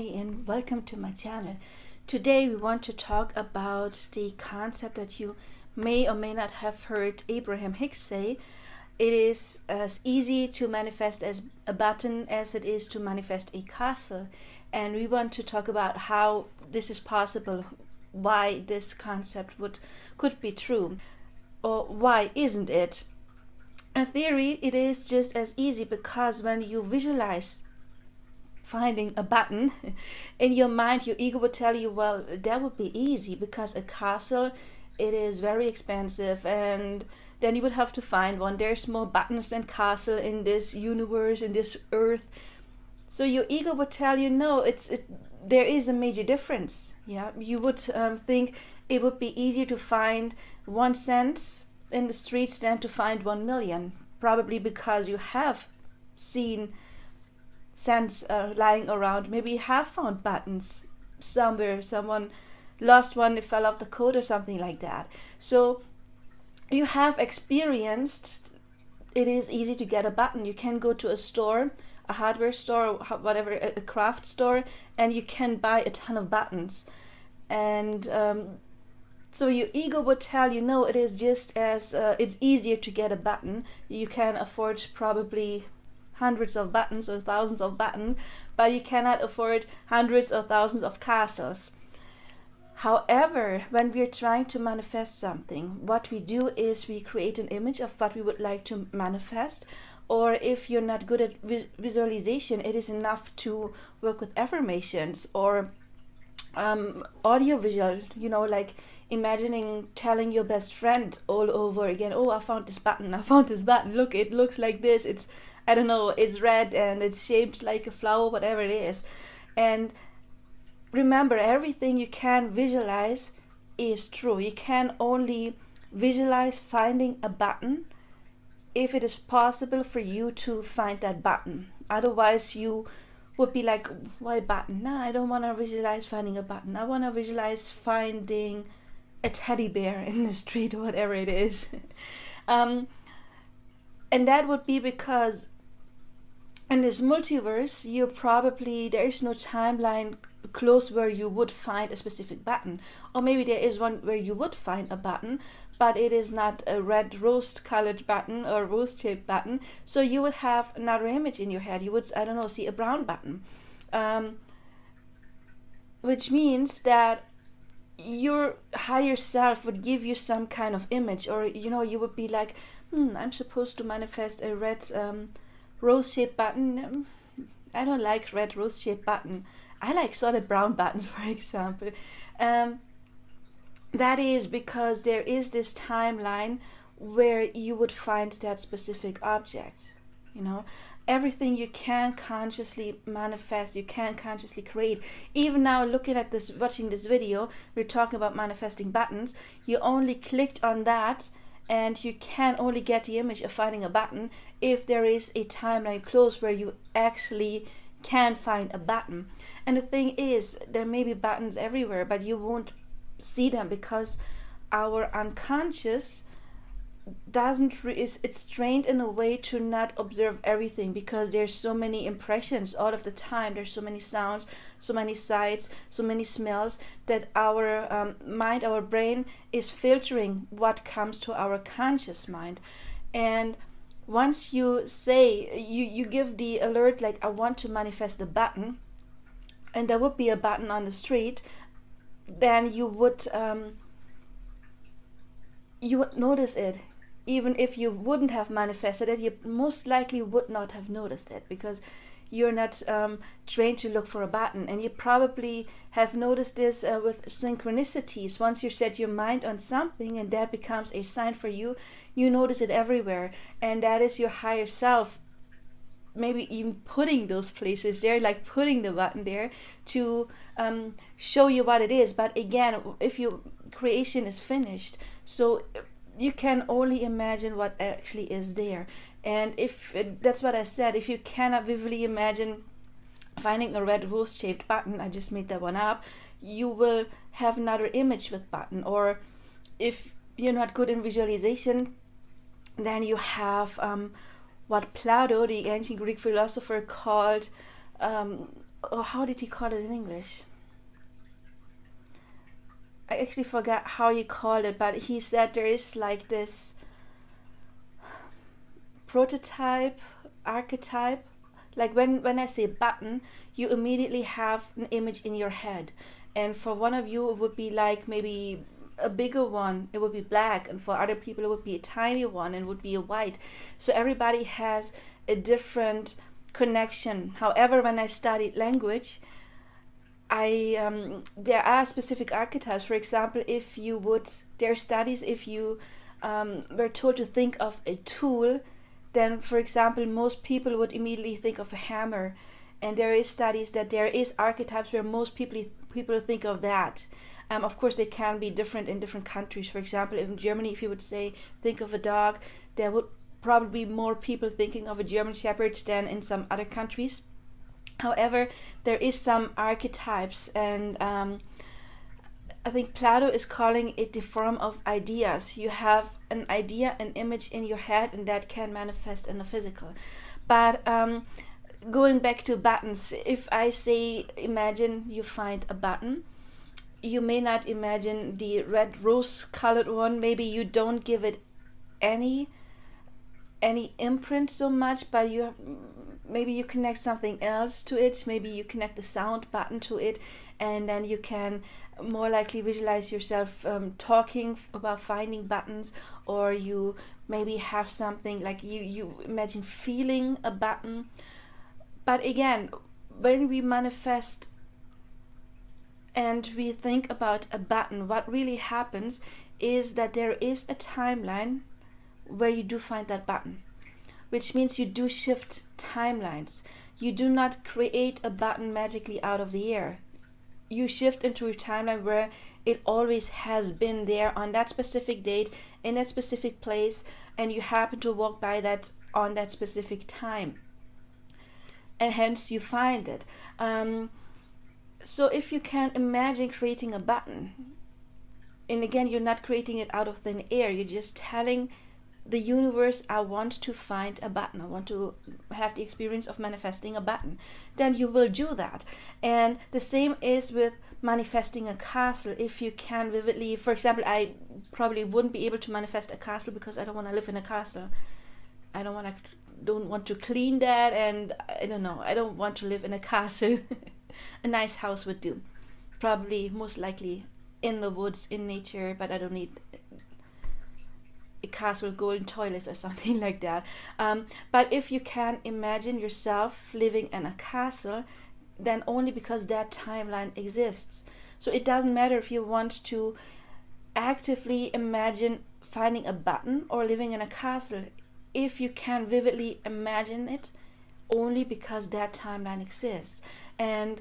And welcome to my channel. Today we want to talk about the concept that you may or may not have heard Abraham Hicks say. It is as easy to manifest as a button as it is to manifest a castle, and we want to talk about how this is possible, why this concept could be true, or why isn't it. In theory, it is just as easy because when you visualize finding a button in your mind, your ego would tell you, well, that would be easy because a castle, it is very expensive, and then you would have to find one. There's more buttons than castle in this universe, in this earth. So your ego would tell you, no, there is a major difference. Yeah, you would think it would be easier to find 1 cent in the streets than to find 1 million, probably because you have seen cents lying around. Maybe you have found buttons somewhere, someone lost one, it fell off the coat or something like that. So you have experienced it is easy to get a button. You can go to a store, a hardware store, whatever, a craft store, and you can buy a ton of buttons. And so your ego would tell you, no, it is just as it's easier to get a button. You can afford probably hundreds of buttons or thousands of buttons, but you cannot afford hundreds or thousands of castles. However, when we're trying to manifest something, what we do is we create an image of what we would like to manifest. Or if you're not good at visualization, it is enough to work with affirmations or audiovisual, like imagining telling your best friend all over again, oh, I found this button, look, it looks like this, it's, I don't know, it's red and it's shaped like a flower, whatever it is. And remember, everything you can visualize is true. You can only visualize finding a button if it is possible for you to find that button. Otherwise you would be like, why button? No, I don't want to visualize finding a button. I want to visualize finding a teddy bear in the street or whatever it is. And that would be because in this multiverse, there is no timeline close where you would find a specific button. Or maybe there is one where you would find a button, but it is not a red rose colored button or rose shaped button. So you would have another image in your head. You would, I don't know, see a brown button. Which means that your higher self would give you some kind of image, or you would be like, I'm supposed to manifest a red rose-shaped button. I don't like red rose-shaped button. I like solid brown buttons, for example. That is because there is this timeline where you would find that specific object. Everything you can consciously manifest, you can consciously create. Even now, watching this video, we're talking about manifesting buttons. You only clicked on that, and you can only get the image of finding a button if there is a timeline close where you actually can find a button. And the thing is, there may be buttons everywhere, but you won't see them because our unconscious it's trained in a way to not observe everything, because there's so many impressions all of the time. There's so many sounds, so many sights, so many smells, that our mind, our brain is filtering what comes to our conscious mind. And once you say, you give the alert, like, I want to manifest a button, and there would be a button on the street, then you would notice it. Even if you wouldn't have manifested it, you most likely would not have noticed it, because you're not trained to look for a button. And you probably have noticed this with synchronicities. Once you set your mind on something and that becomes a sign for you, you notice it everywhere. And that is your higher self maybe even putting those places there, like putting the button there to show you what it is. But again, if your creation is finished, so you can only imagine what actually is there. And that's what I said, if you cannot vividly imagine finding a red rose shaped button, I just made that one up, you will have another image with button. Or if you're not good in visualization, then you have what Plato, the ancient Greek philosopher, called oh, how did he call it in English? I actually forgot how he called it, but he said there is like this prototype, archetype. Like when I say button, you immediately have an image in your head. And for one of you, it would be like maybe a bigger one, it would be black. And for other people, it would be a tiny one and would be a white. So everybody has a different connection. However, when I studied language, there are specific archetypes. For example, there are studies, if you were told to think of a tool, then, for example, most people would immediately think of a hammer. And there is studies that there is archetypes where most people think of that. Of course, they can be different in different countries. For example, in Germany, if you would say, think of a dog, there would probably be more people thinking of a German Shepherd than in some other countries. However, there is some archetypes, and I think Plato is calling it the form of ideas. You have an idea, an image in your head, and that can manifest in the physical. But going back to buttons, if I say, imagine you find a button, you may not imagine the red rose-colored one. Maybe you don't give it any imprint so much, but maybe you connect something else to it. Maybe you connect the sound button to it, and then you can more likely visualize yourself talking about finding buttons, or you maybe have something like you imagine feeling a button. But again, when we manifest and we think about a button, what really happens is that there is a timeline where you do find that button, which means you do shift timelines. You do not create a button magically out of the air. You shift into a timeline where it always has been there on that specific date, in that specific place, and you happen to walk by that on that specific time. And hence you find it. So if you can imagine creating a button, and again, you're not creating it out of thin air, you're just telling the universe, I want to find a button, I want to have the experience of manifesting a button, then you will do that. And the same is with manifesting a castle. If you can vividly, for example, I probably wouldn't be able to manifest a castle because I don't want to live in a castle. I don't want to clean that, and I don't want to live in a castle. A nice house would do, probably most likely in the woods, in nature, but I don't need a castle with golden toilets or something like that. But if you can imagine yourself living in a castle, then only because that timeline exists. So it doesn't matter if you want to actively imagine finding a button or living in a castle. If you can vividly imagine it, only because that timeline exists. And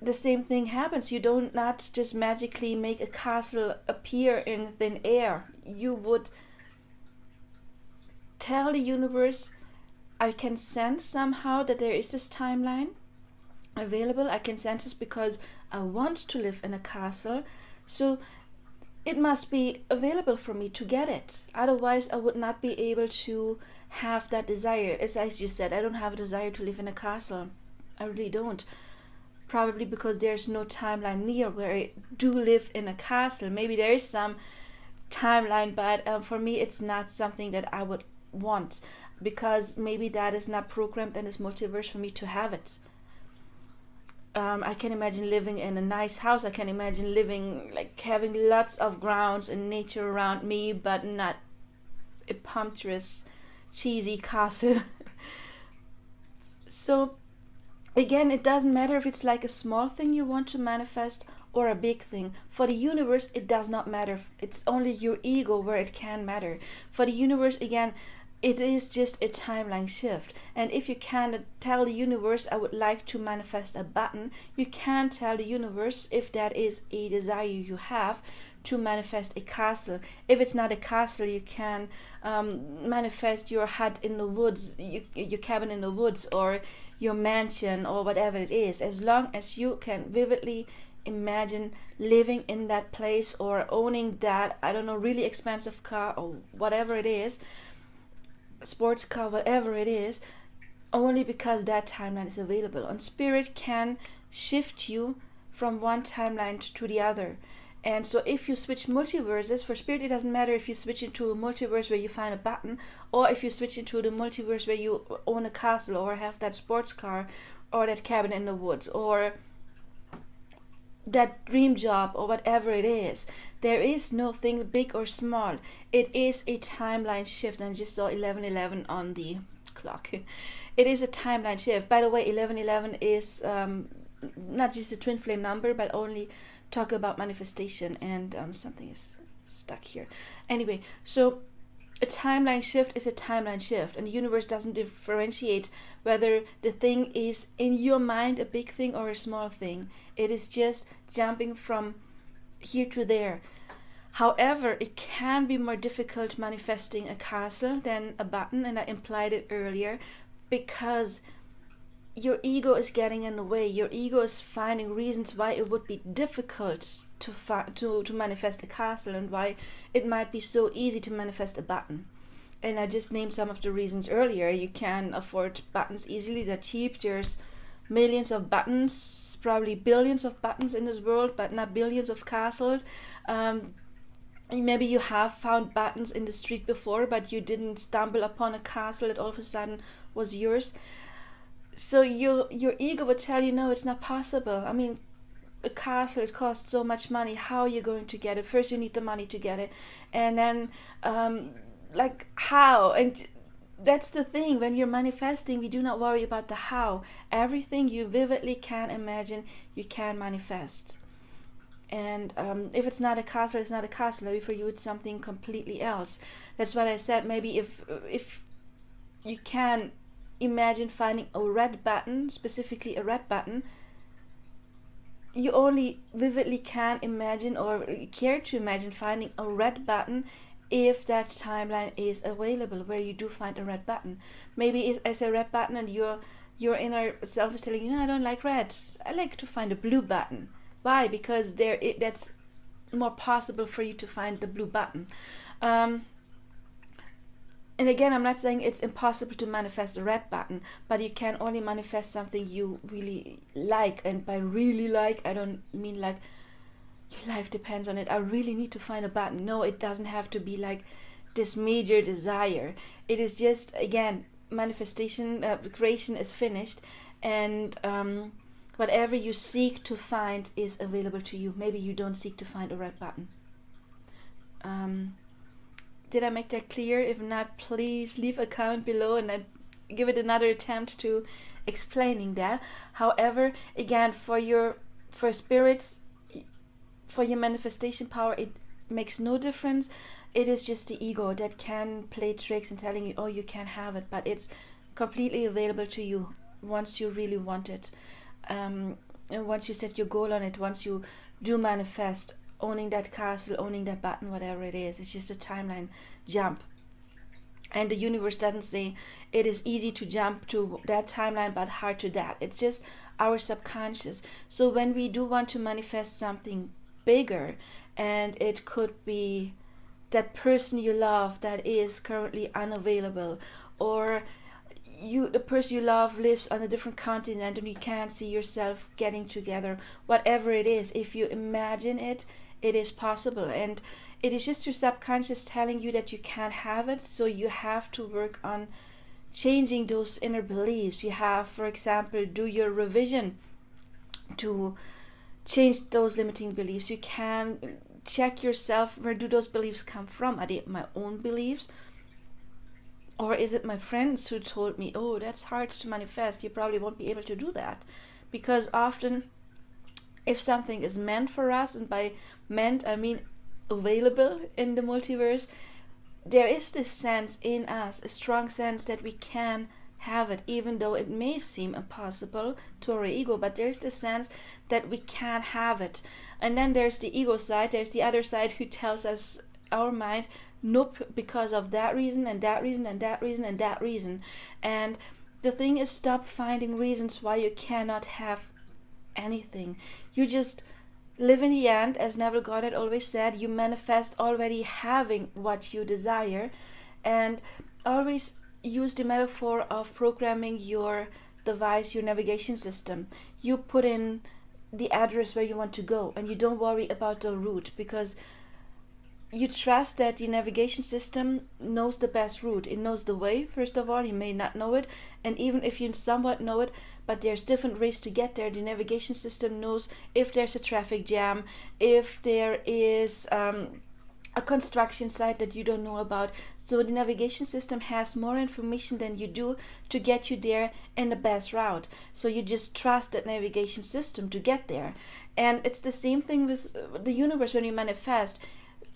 the same thing happens. You don't not just magically make a castle appear in thin air. You would tell the universe, I can sense somehow that there is this timeline available. I can sense this because I want to live in a castle. So it must be available for me to get it. Otherwise, I would not be able to have that desire. As I just said, I don't have a desire to live in a castle. I really don't. Probably because there's no timeline near where I do live in a castle. Maybe there is some timeline, but for me it's not something that I would want, because maybe that is not programmed in this multiverse for me to have it. I can imagine living in a nice house. I can imagine living, like, having lots of grounds and nature around me, but not a punctuous, cheesy castle. So again, it doesn't matter if it's like a small thing you want to manifest or a big thing. For the universe, it does not matter. It's only your ego where it can matter. For the universe, again, it is just a timeline shift. And if you can tell the universe, I would like to manifest a button, you can tell the universe, if that is a desire you have, to manifest a castle. If it's not a castle, you can manifest your hut in the woods, your cabin in the woods, or your mansion, or whatever it is. As long as you can vividly imagine living in that place, or owning that, I don't know, really expensive car, or whatever it is, sports car, whatever it is, only because that timeline is available. And spirit can shift you from one timeline to the other. And so if you switch multiverses, for spirit it doesn't matter if you switch into a multiverse where you find a button, or if you switch into the multiverse where you own a castle, or have that sports car, or that cabin in the woods, or that dream job, or whatever it is. There is no thing big or small. It is a timeline shift. And I just saw 11:11 on the clock. It is a timeline shift. By the way, 11:11 is not just a twin flame number, but only talk about manifestation. And something is stuck here. Anyway, so a timeline shift is a timeline shift, and the universe doesn't differentiate whether the thing is in your mind a big thing or a small thing. It is just jumping from here to there. However, it can be more difficult manifesting a castle than a button, and I implied it earlier, because your ego is getting in the way. Your ego is finding reasons why it would be difficult to manifest a castle, and why it might be so easy to manifest a button. And I just named some of the reasons earlier. You can afford buttons easily, they're cheap. There's millions of buttons, probably billions of buttons in this world, but not billions of castles. Maybe you have found buttons in the street before, but you didn't stumble upon a castle that all of a sudden was yours. So your ego would tell you, no, it's not possible. I mean, a castle, it costs so much money. How are you going to get it? First you need the money to get it, and then like how? And that's the thing, when you're manifesting, we do not worry about the how. Everything you vividly can imagine, you can manifest. And if it's not a castle, it's not a castle. Maybe for you it's something completely else. That's what I said. Maybe if you can imagine finding a red button, specifically a red button, you only vividly can imagine or care to imagine finding a red button if that timeline is available where you do find a red button. Maybe it's a red button and your inner self is telling you, no, I don't like red, I like to find a blue button. Why? Because that's more possible for you to find the blue button. And again, I'm not saying it's impossible to manifest a red button, but you can only manifest something you really like. And by really like, I don't mean like your life depends on it, I really need to find a button. No, it doesn't have to be like this major desire. It is just, again, manifestation, creation is finished, and whatever you seek to find is available to you. Maybe you don't seek to find a red button. Did I make that clear? If not, please leave a comment below and I give it another attempt to explaining that. However, again, for spirits, for your manifestation power, it makes no difference. It is just the ego that can play tricks and telling you, oh, you can't have it, but it's completely available to you once you really want it. And once you set your goal on it, once you do manifest owning that castle, owning that button, whatever it is, it's just a timeline jump. And the universe doesn't say it is easy to jump to that timeline but hard to that. It's just our subconscious. So when we do want to manifest something bigger, and it could be that person you love that is currently unavailable, or the person you love lives on a different continent and you can't see yourself getting together, whatever it is, if you imagine it, it is possible. And it is just your subconscious telling you that you can't have it. So you have to work on changing those inner beliefs. You have, for example, do your revision to change those limiting beliefs. You can check yourself, where do those beliefs come from? Are they my own beliefs? Or is it my friends who told me, oh, that's hard to manifest, you probably won't be able to do that? Because often, if something is meant for us, and by meant I mean available in the multiverse, there is this sense in us, a strong sense that we can have it, even though it may seem impossible to our ego, but there's the sense that we can have it. And then there's the ego side, there's the other side who tells us, our mind, nope, because of that reason and that reason and that reason and that reason. And the thing is, stop finding reasons why you cannot have anything. You just live in the end, as Neville Goddard always said, you manifest already having what you desire. And always use the metaphor of programming your device, your navigation system. You put in the address where you want to go, and you don't worry about the route, because you trust that the navigation system knows the best route. It knows the way. First of all, you may not know it, and even if you somewhat know it, but there's different ways to get there. The navigation system knows if there's a traffic jam, if there is a construction site that you don't know about. So the navigation system has more information than you do to get you there in the best route. So you just trust that navigation system to get there. And it's the same thing with the universe. When you manifest,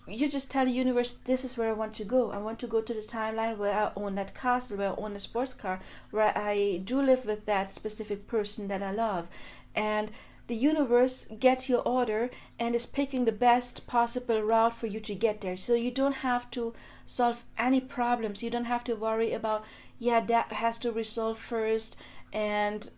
you just tell the universe, this is where I want to go. I want to go to the timeline where I own that castle, where I own a sports car, where I do live with that specific person that I love. And the universe gets your order and is picking the best possible route for you to get there. So you don't have to solve any problems. You don't have to worry about, that has to resolve first, and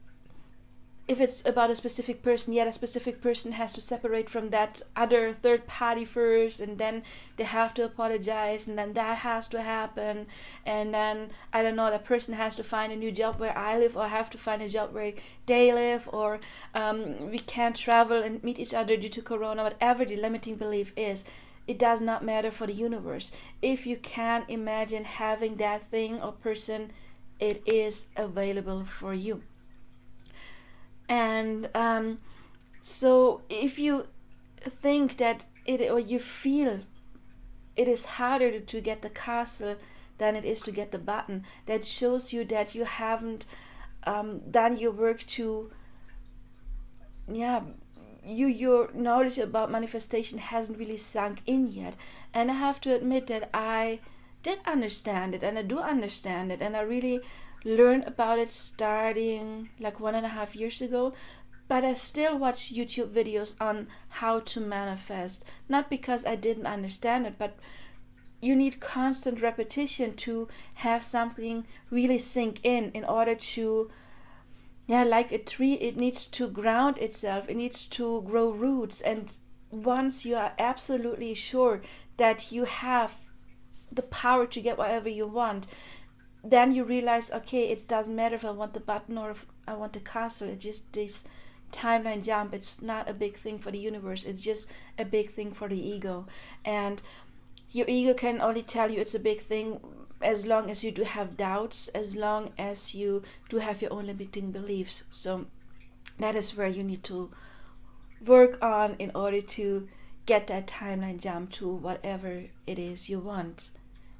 if it's about a specific person, that specific person has to separate from that other third party first, and then they have to apologize, and then that has to happen, and then, I don't know, that person has to find a new job where I live, or I have to find a job where they live, or we can't travel and meet each other due to corona. Whatever the limiting belief is, it does not matter for the universe. If you can imagine having that thing or person, it is available for you. And so if you think that or you feel it is harder to get the castle than it is to get the button, that shows you that you haven't done your work to, your knowledge about manifestation hasn't really sunk in yet. And I have to admit that I did understand it, and I do understand it, and I really learned about it starting like 1.5 years ago. But I still watch YouTube videos on how to manifest, not because I didn't understand it, but you need constant repetition to have something really sink in order to, like a tree, it needs to ground itself, it needs to grow roots. And once you are absolutely sure that you have the power to get whatever you want, then you realize, okay, it doesn't matter if I want the button or if I want the castle. It's just this timeline jump. It's not a big thing for the universe. It's just a big thing for the ego. And your ego can only tell you it's a big thing as long as you do have doubts, as long as you do have your own limiting beliefs. So that is where you need to work on in order to get that timeline jump to whatever it is you want.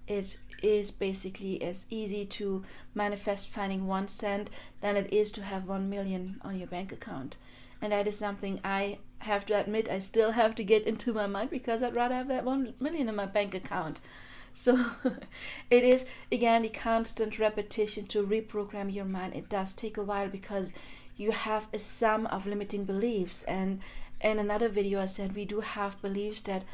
It is basically as easy to manifest finding 1 cent than it is to have 1 million on your bank account. And that is something I have to admit I still have to get into my mind, because I'd rather have that 1 million in my bank account. So it is, again, the constant repetition to reprogram your mind. It does take a while, because you have a sum of limiting beliefs. And in another video I said we do have beliefs that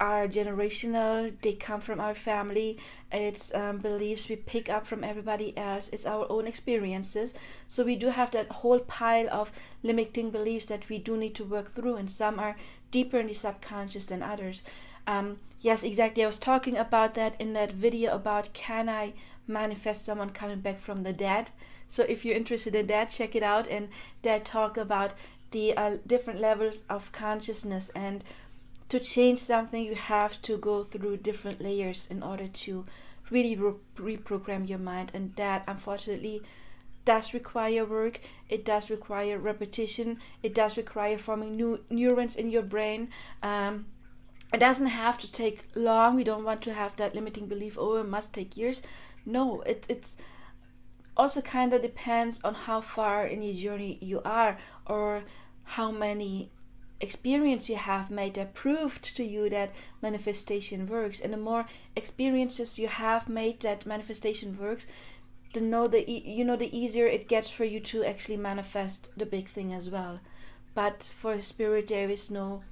are generational. They come from our family. It's beliefs we pick up from everybody else. It's our own experiences. So we do have that whole pile of limiting beliefs that we do need to work through, and some are deeper in the subconscious than others. Yes, exactly. I was talking about that in that video about, can I manifest someone coming back from the dead? So if you're interested in that, check it out. And they talk about the different levels of consciousness, and to change something you have to go through different layers in order to really reprogram your mind. And that, unfortunately, does require work. It does require repetition. It does require forming new neurons in your brain. It doesn't have to take long. We don't want to have that limiting belief, oh, it must take years. No, it's also kind of depends on how far in your journey you are, or how many experience you have made that proved to you that manifestation works. And the more experiences you have made that manifestation works, the easier it gets for you to actually manifest the big thing as well. But for spirit, there is no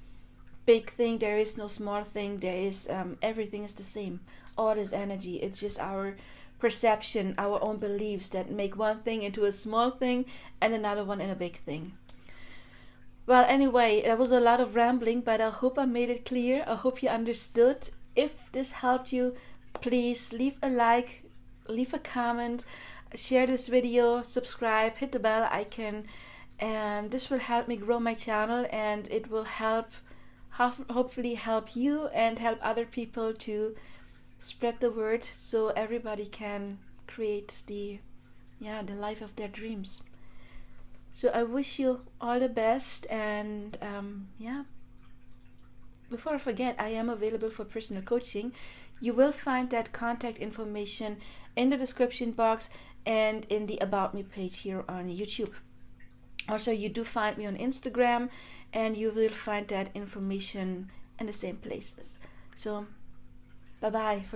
big thing, there is no small thing, there is everything is the same. All is energy. It's just our perception, our own beliefs that make one thing into a small thing and another one in a big thing. Well, anyway, that was a lot of rambling, but I hope I made it clear. I hope you understood. If this helped you, please leave a like, leave a comment, share this video, subscribe, hit the bell icon, and this will help me grow my channel, and it will hopefully help you and help other people to spread the word so everybody can create the life of their dreams. So I wish you all the best, and before I forget, I am available for personal coaching. You will find that contact information in the description box and in the About Me page here on YouTube. Also, you do find me on Instagram, and you will find that information in the same places. So, bye-bye for